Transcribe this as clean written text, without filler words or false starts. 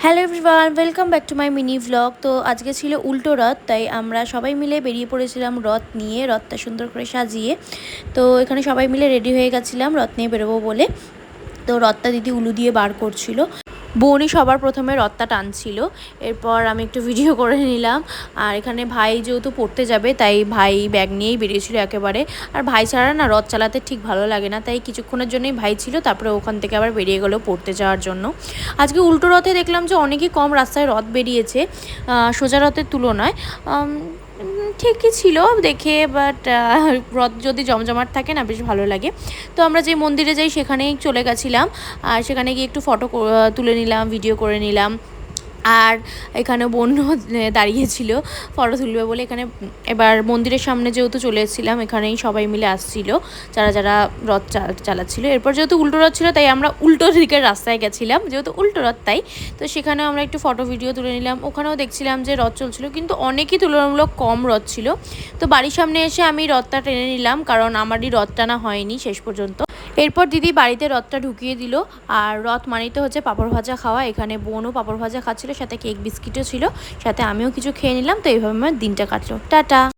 Hello everyone, welcome back to my mini vlog. তো আজকে ছিল উল্টো রথ, তাই আমরা সবাই মিলে বেরিয়ে পড়েছিলাম রথ নিয়ে, রথটা সুন্দর করে সাজিয়ে। তো এখানে সবাই মিলে রেডি হয়ে গেছিলাম রথ নিয়ে বেরোবো বলে। তো রথটা দিদি উলু দিয়ে বার করছিল, বোনই সবার প্রথমে রথটা টানছিল। এরপর আমি একটু ভিডিও করে নিলাম। আর এখানে ভাই যেহেতু পড়তে যাবে, তাই ভাই ব্যাগ নিয়েই বেরিয়েছিল একেবারে। আর ভাই ছাড়া না রথ চালাতে ঠিক ভালো লাগে না, তাই কিছুক্ষণের জন্যই ভাই ছিল, তারপরে ওখান থেকে আবার বেরিয়ে গেলো পড়তে যাওয়ার জন্য। আজকে উল্টো রথে দেখলাম যে অনেকই কম রাস্তায় রথ বেরিয়েছে সোজা রথের তুলনায়। ঠিকই ছিল দেখে, বাট রথ যদি জমজমাট থাকে না, বেশ ভালো লাগে। তো আমরা যে মন্দিরে যাই সেখানেই চলে গেছিলাম, আর সেখানে গিয়ে একটু ফটো তুলে নিলাম, ভিডিও করে নিলাম। আর এখানে বোন দাঁড়িয়েছিল ফটো তুলবে বলে। এখানে এবার মন্দিরের সামনে যেহেতু চলে এসেছিলাম, এখানেই সবাই মিলে আসছিল যারা যারা রথ চালাচ্ছিল। এরপর যেহেতু উল্টো রথ ছিল, তাই আমরা উল্টো দিকের রাস্তায় গেছিলাম, যেহেতু উল্টো রথ তাই। তো সেখানেও আমরা একটু ফটো ভিডিও তুলে নিলাম। ওখানেও দেখছিলাম যে রথ চলছিল, কিন্তু অনেকই তুলনামূলক কম রথ ছিল। তো বাড়ির সামনে এসে আমি রথটা টেনে নিলাম, কারণ আমারই রথ টানা হয়নি শেষ পর্যন্ত। এরপর দিদি বাড়িতে রথটা ঢুকিয়ে দিল। আর রথ মানেই তো হচ্ছে পাঁপড় ভাজা খাওয়া। এখানে বোনও পাঁপড় ভাজা খাচ্ছিল, সাথে কেক বিস্কিটও ছিল, সাথে আমিও কিছু খেয়ে নিলাম। তো এইভাবে আমার দিনটা কাটলো। টাটা।